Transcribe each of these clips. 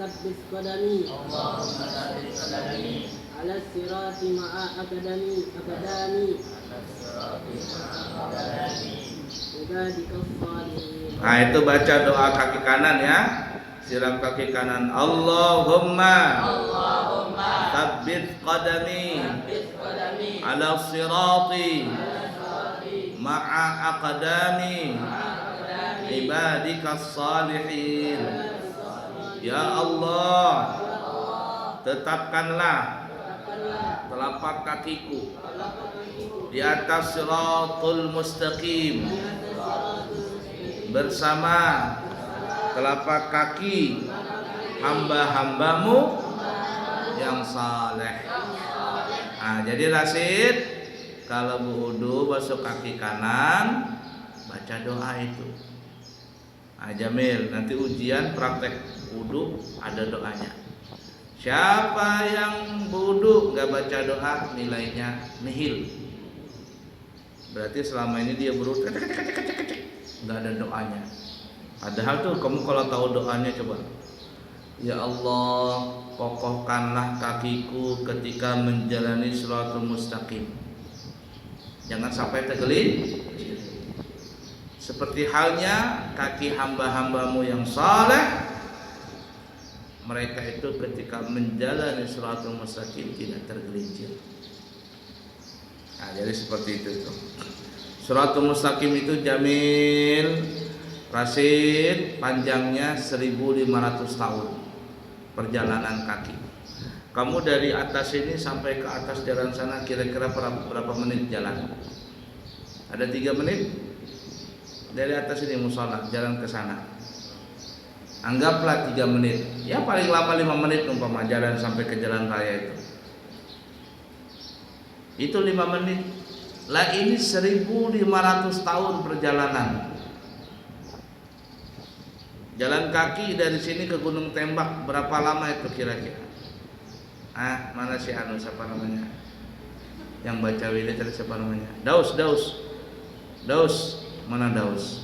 ثبت قدمي اللهم ثبت قدمي على الصراط مع أقدامي عبادك الصالحين. Nah itu baca doa kaki kanan ya, siram kaki kanan. Allahumma tsabbit qadami ala sirati ma'a aqdami ibadikas salihin. Ya Allah, tetapkanlah telapak kakiku di atas siratul mustaqim bersama telapak kaki hamba-hambamu yang saleh. Nah, jadi Rasid, kalau wudu basuh kaki kanan, baca doa itu. Nah, Jamil, nanti ujian praktek wudu ada doanya. Siapa yang wudu nggak baca doa, nilainya nihil. Berarti selama ini dia wudu nggak ada doanya. Padahal tuh kamu kalau tahu doanya coba. Ya Allah, kokohkanlah kakiku ketika menjalani shiratul mustaqim. Jangan sampai tergelincir. Seperti halnya kaki hamba-hambamu yang saleh, mereka itu ketika menjalani shiratul mustaqim tidak tergelincir. Nah, jadi seperti itu tuh. Shiratul mustaqim itu Jamil, Rasid, panjangnya 1500 tahun perjalanan kaki. Kamu dari atas ini sampai ke atas jalan sana kira-kira berapa menit jalan? Ada 3 menit? Dari atas ini musola jalan ke sana. Anggaplah 3 menit. Ya paling lama 5 menit umpama jalan sampai ke jalan raya itu. Itu 5 menit. Lah ini 1500 tahun perjalanan. Jalan kaki dari sini ke Gunung Tembak berapa lama itu kira-kira? Mana si anu siapa namanya? Yang baca wirid tadi siapa namanya? Daus. Mana Daus?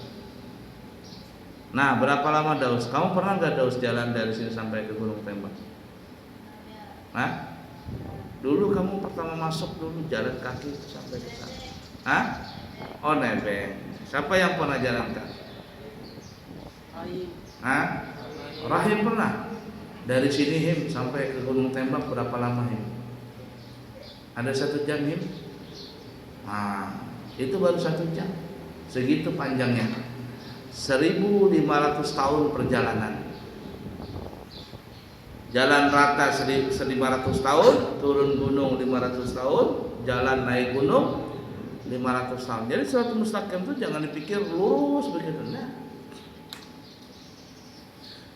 Nah, berapa lama Daus? Kamu pernah nggak Daus jalan dari sini sampai ke Gunung Tembak? Dulu kamu pertama masuk dulu jalan kaki sampai ke sana. Oh nebeng. Siapa yang pernah jalan kaki? Rahim pernah. Dari sini Him sampai ke Gunung Tembak berapa lama Him? Ada 1 jam Him? Nah, itu baru 1 jam. Segitu panjangnya. 1500 tahun perjalanan. Jalan rata 1500 tahun, turun gunung 500 tahun, jalan naik gunung 500 tahun. Jadi shiratul mustaqim itu jangan dipikir lurus begitu. Nah.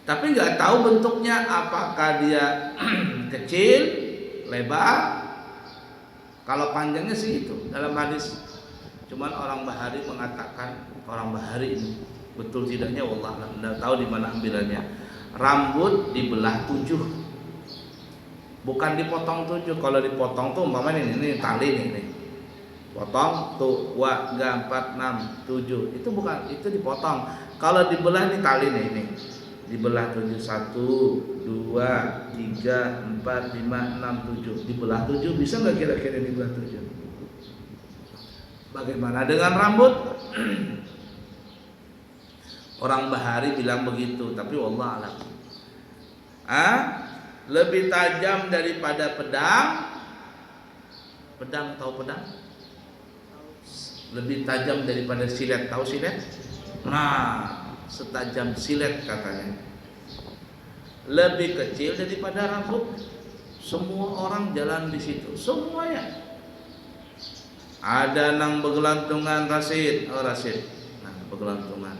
Tapi nggak tahu bentuknya, apakah dia kecil, lebar. Kalau panjangnya sih itu dalam hadis. Cuman orang Bahari mengatakan, orang Bahari ini betul tidaknya wallah alam, nggak tahu di mana ambilannya. Rambut dibelah 7, bukan dipotong 7. Kalau dipotong tuh umpamanya ini tali nih, potong tuh 2, 3, 4, 6, 7. Itu bukan, itu dipotong. Kalau dibelah nih tali nih, dibelah 7, 1, 2, 3, 4, 5, 6, 7. Dibelah 7, bisa nggak kira-kira dibelah 7? Bagaimana dengan rambut? Orang Bahari bilang begitu, tapi wallah alam. Lebih tajam daripada pedang. Pedang, tahu pedang? Lebih tajam daripada silet, tahu silet? Nah, setajam silet katanya. Lebih kecil daripada rambut. Semua orang jalan di situ, semuanya. Ada nang begelantungan Rasid, Rasid. Nah, begelantungan.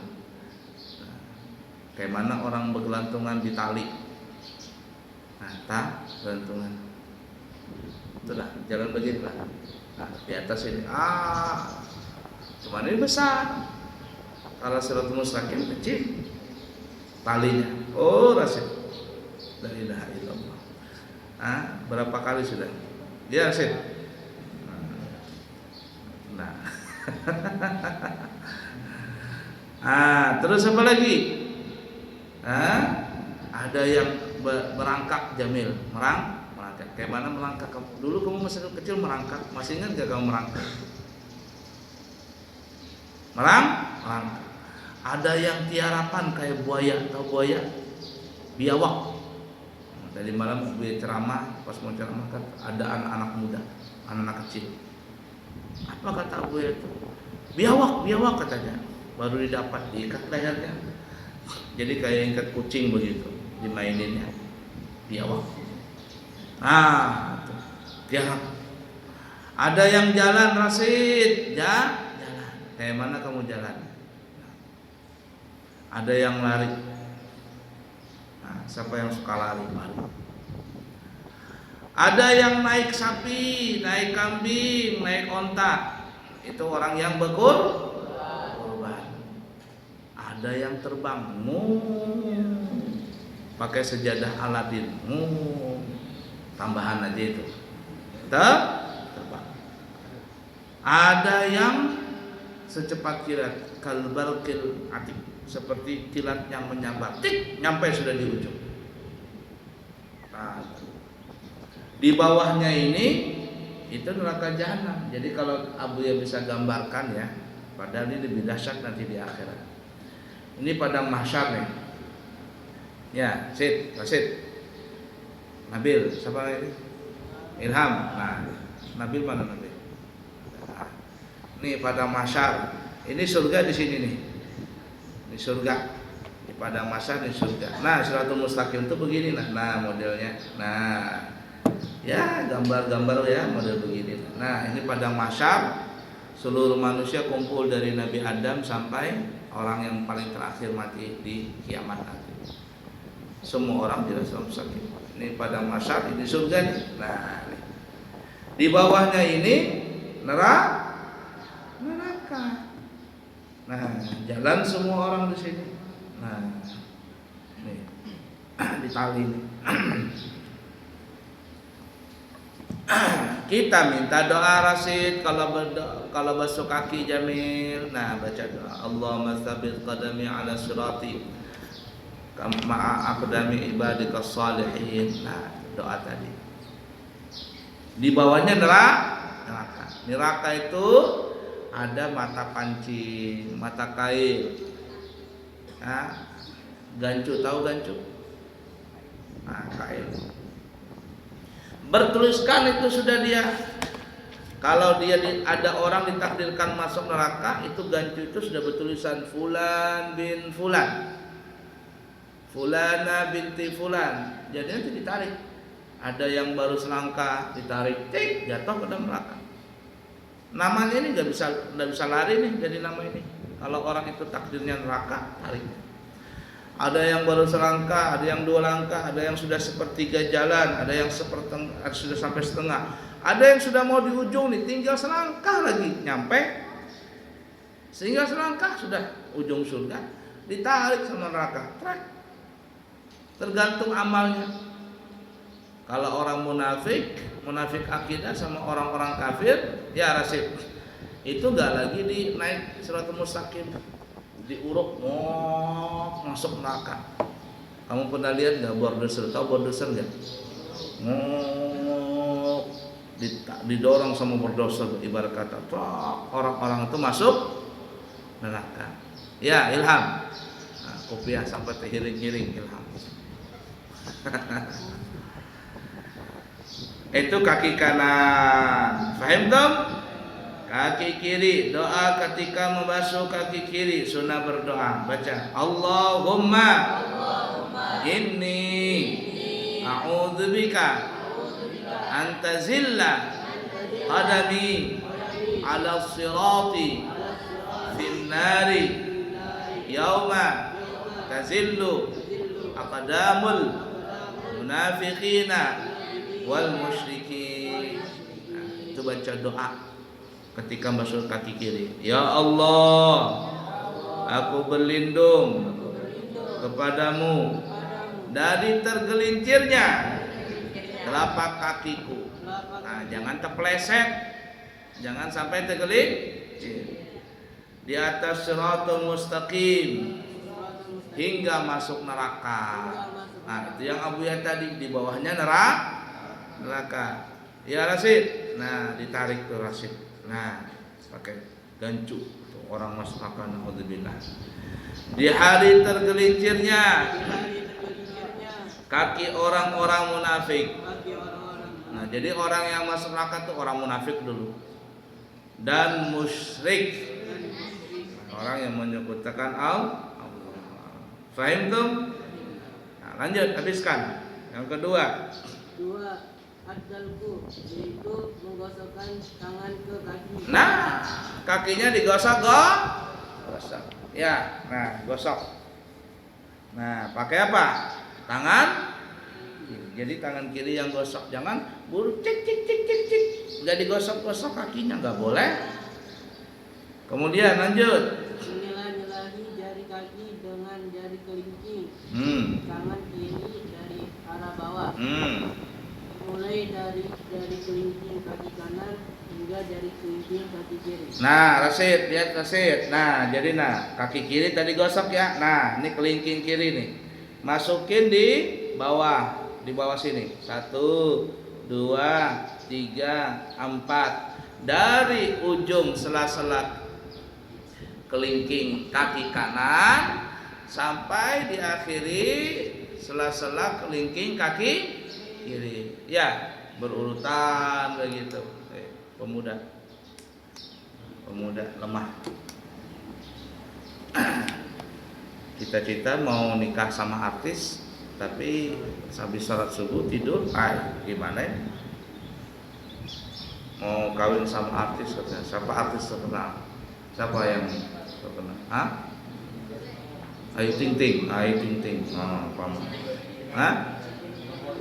Kayak mana orang bergelantungan di tali. Nah, gelantungan. Itulah jalan beginilah. Nah, di atas ini cuman ini besar. Kalau shiratul mustaqim kecil talinya. Oh, Rasid. La ilaha illallah. Berapa kali sudah? Ya, Rasid. Nah. Terus apa lagi? Ada yang merangkak Jamil, merangkak. Kayak mana merangkak kamu? Dulu kamu masih kecil merangkak, masih ingat gak kamu merangkak? Merangkak. Ada yang tiarapan kayak buaya, tahu buaya? Biawak. Dari malam gue ceramah, pas mau ceramah kan ada anak-anak muda, anak-anak kecil. Apa kata gue itu? Biawak katanya. Baru didapat diikat lehernya. Jadi kayak ikat kucing begitu, dimaininnya. Biawak. Nah, tiarap. Ada yang jalan Rasid, jalan. Kayak mana kamu jalan? Ada yang lari. Nah, siapa yang suka lari? Ada yang naik sapi, naik kambing, naik onta. Itu orang yang berkorban. Ada yang terbang, pakai sejadah Aladin, tambahan aja itu. Terbang. Ada yang secepat kilat, kalbarqil atik, seperti kilat yang menyambar, tik, nyampe sudah di ujung. Nah, di bawahnya ini itu neraka jahanam. Jadi kalau Abu ya bisa gambarkan ya, padahal ini lebih dahsyat nanti di akhirat. Ini padang mahsyar nih. Ya, Sid, Nabil, siapa ini? Ilham. Nah, Nabil mana Nabil? Nah, ini padang mahsyar. Ini surga di sini nih. Ini surga. Di padang mahsyar di surga. Nah, Siratul Mustaqim itu begini nah modelnya. Nah, ya gambar-gambar ya model begini. Nah, ini padang mahsyar, seluruh manusia kumpul dari Nabi Adam sampai orang yang paling terakhir mati di kiamat nanti. Semua orang tidak sakit. Ini padang mahsyar, ini surga nih. Nah, nih. Di bawahnya ini neraka. Nah, jalan semua orang di sini. Nah, nih di tali nih. Kita minta doa Rasid kalau basuh kaki Jamil. Nah, baca doa. Allahumma tsabbit qadami ala sirati ma'a aqdami ibadikas salihin. Nah, doa tadi. Di bawahnya neraka. Neraka itu ada mata pancing, mata kail. Nah, gancu, tahu gancu? Nah, kail. Bertuliskan itu sudah dia. Kalau dia ada orang ditakdirkan masuk neraka, itu gancu itu sudah bertulisan Fulan bin Fulan, Fulana binti Fulan. Jadi nanti ditarik. Ada yang baru selangkah ditarik, tik, jatuh ke dalam neraka. Namanya ini nggak bisa lari nih jadi nama ini. Kalau orang itu takdirnya neraka, tarik. Ada yang baru selangkah, ada yang 2 langkah, ada yang sudah sepertiga jalan, ada yang sudah sampai setengah, ada yang sudah mau di ujung nih, tinggal selangkah lagi nyampe, sehingga selangkah sudah ujung surga, ditarik sama neraka. Tergantung amalnya. Kalau orang munafik akidah sama orang-orang kafir, ya Rasid, itu nggak lagi naik Siratul Mustaqim, diuruk masuk neraka. Kamu pernah lihat nggak bordoser? Tahu bordoser nggak? Didorong sama bordoser, ibarat kata orang-orang itu masuk neraka. Ya Ilham, nah, kopiah sampai terhiring-hiring Ilham. Itu kaki kanan, faham dong? Kaki kiri, doa ketika membasuh kaki kiri, sunnah berdoa. Baca Allahumma inni a'udzubika anta zilla qadami ala sirati fin nari yauma tazillu aqdamul munafiqina wal musyrikin. Nah, itu baca doa ketika basuh kaki kiri. Ya Allah, aku berlindung kepadamu dari tergelincirnya telapak kakiku. Nah, jangan terpeleset, jangan sampai tergelincir. Di atas Siratul Mustaqim, hingga masuk neraka. Nah, itu yang Abu ya tadi, di bawahnya neraka. Ya Rasid. Nah, ditarik tuh Rasid. Nah, pakai gancu tuh, orang masuk neraka, naudzubillah. Di hari tergelincirnya kaki orang-orang munafik. Nah, jadi orang yang masuk neraka tuh orang munafik dulu dan musyrik, orang yang menyekutukan Allah. Fahim tuh? Nah, lanjut, habiskan. Yang kedua. Ad-dalku, yaitu menggosokkan tangan ke kaki. Nah, kakinya digosok gosok. Ya, nah, gosok. Nah, pakai apa? Tangan. Jadi tangan kiri yang gosok, jangan buru cik cik cik cik cik. Enggak digosok-gosok kakinya, enggak boleh. Kemudian lanjut. Menyela-nyelahi jari kaki dengan jari kelingking. Tangan kiri dari arah bawah. Mulai dari jari kelingking kaki kanan hingga jari kelingking kaki kiri. Nah, Rasid, lihat Rasid. Nah, jadi kaki kiri tadi gosok ya. Nah, ini kelingking kiri nih. Masukin di bawah sini. 1, 2, 3, 4. Dari ujung sela-sela kelingking kaki kanan sampai diakhiri sela-sela kelingking kaki kiri. Ya, berurutan begitu. Pemuda lemah. Cita-cita mau nikah sama artis, tapi habis sholat subuh tidur, gimana ya? Mau kawin sama artis, katanya. Siapa artis terkenal? Siapa yang terkenal? Ayu Ting Ting. Paham.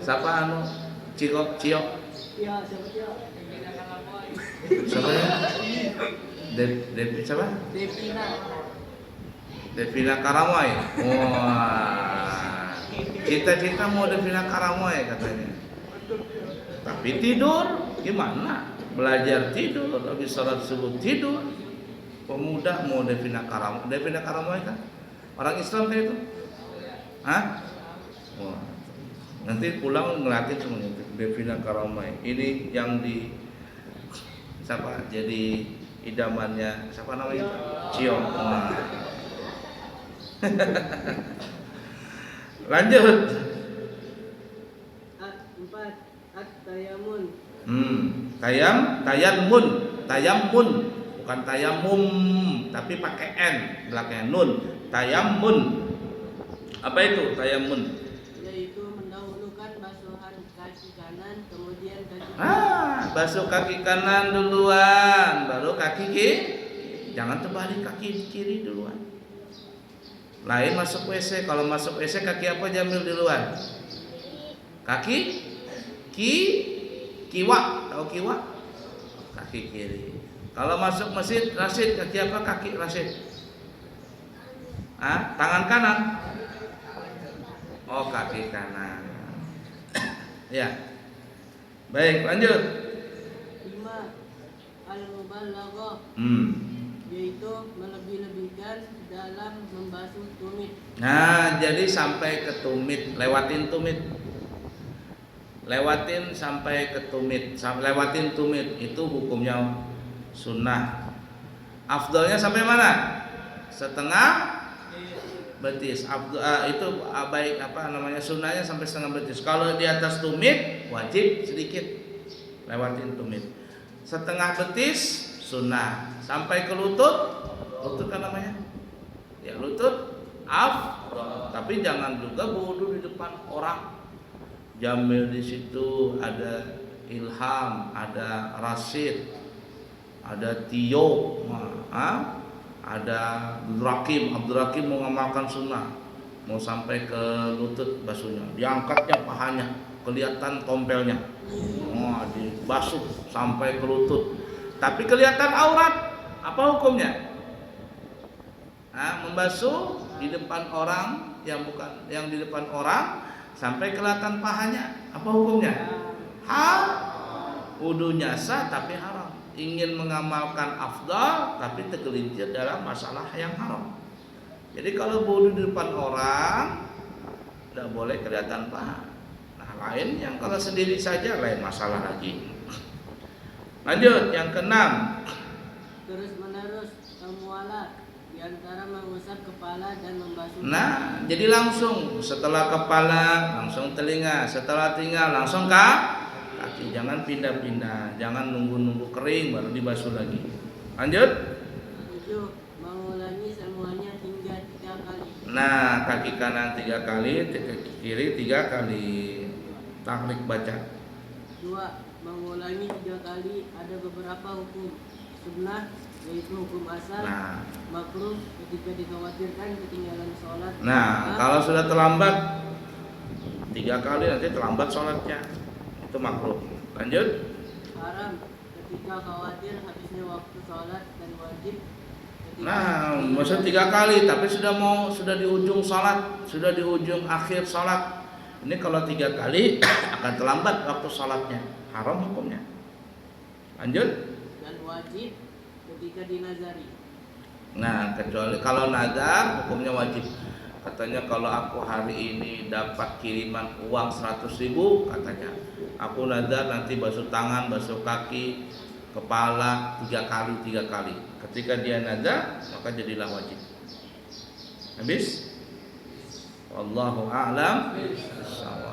Siapa Ciok? Ya, siapa dia? Siapa ya? Siapa? Devina Karamoy. Wah. Cita-cita mau Devina Karamoy katanya. Tapi tidur gimana? Belajar tidur, habis sholat subuh tidur. Pemuda mau Devina Karamoy. Devina Karamoy kan orang Islam kan itu? Wah. Nanti pulang ngelatih semuanya. Devina Karamoy. Ini yang di siapa? Jadi idamannya siapa namanya? Ciong. Lanjut. 4. At-tayamun. Tayammun, bukan tayamum, tapi pakai n belakangnya nun. Tayammun. Apa itu tayammun? Yaitu mendahulukan basuhan kaki kanan, kemudian kaki kiri. Basuh kaki kanan duluan, baru kaki kiri. Jangan terbalik, kaki kiri duluan. Lain masuk WC, kalau masuk WC kaki apa Jamil duluan? Kaki kiwa, tahu kiwa? Kaki kiri. Kalau masuk masjid Rasid, kaki apa kaki Rasid? Tangan kanan. Oh, kaki kanan. Ya. Baik, lanjut. 5. Al-mubalaghah. Yaitu melebih-lebihkan dalam membasuh tumit. Nah, jadi sampai ke tumit, lewatin tumit. Lewatin sampai ke tumit, lewatin tumit itu hukumnya sunnah. Afdalnya sampai mana? Setengah betis. Itu baik sunnahnya sampai setengah betis. Kalau di atas tumit wajib sedikit lewatin tumit. Setengah betis sunnah. Sampai ke lutut kan namanya? Ya lutut afdal. Tapi jangan juga wudu di depan orang. Jamil di situ, ada Ilham, ada Rasid, ada Tio, ada Abdul Rakim mau ngamalkan sunnah, mau sampai ke lutut basuhnya, diangkatnya pahanya, kelihatan tompelnya, dibasuh sampai ke lutut, tapi kelihatan aurat, apa hukumnya? Membasuh di depan orang yang di depan orang sampai kelihatan pahanya, apa hukumnya? Wudunya sah tapi haram. Ingin mengamalkan afdal tapi tergelincir dalam masalah yang haram. Jadi kalau wudu di depan orang tidak boleh kelihatan paha. Nah, lain yang kalau sendiri saja lain masalah lagi. Lanjut yang keenam. Terus menerus mualah di antara mengusap kepala dan membasuh. Nah, jadi langsung setelah kepala langsung telinga, setelah telinga langsung kaki. Jangan pindah-pindah, jangan nunggu-nunggu kering baru dibasuh lagi. Lanjut. 7. Mengulangi semuanya hingga 3 kali. Nah, kaki kanan 3 kali, kaki kiri 3 kali. Taklik baca. 2. Mengulangi 3 kali. Ada beberapa hukum sunnah, yaitu hukum asal, Nah, makruh ketika dikhawatirkan ketinggalan sholat. nah kalau sudah terlambat 3 kali nanti terlambat sholatnya, itu makruh. Lanjut. Haram ketika khawatir habisnya waktu sholat, dan wajib ketika Nah, maksud 3 kali, tapi sudah di ujung sholat, sudah di ujung akhir sholat. Ini kalau 3 kali akan terlambat waktu sholatnya, haram hukumnya. Lanjut. dan wajib ketika dinazari. Nah, kecuali kalau nazar hukumnya wajib. Katanya kalau aku hari ini dapat kiriman uang 100.000, katanya aku nazar nanti basuh tangan, basuh kaki, kepala 3 kali. Ketika dia nazar maka jadilah wajib. Habis. Wallahu a'lam bishawab.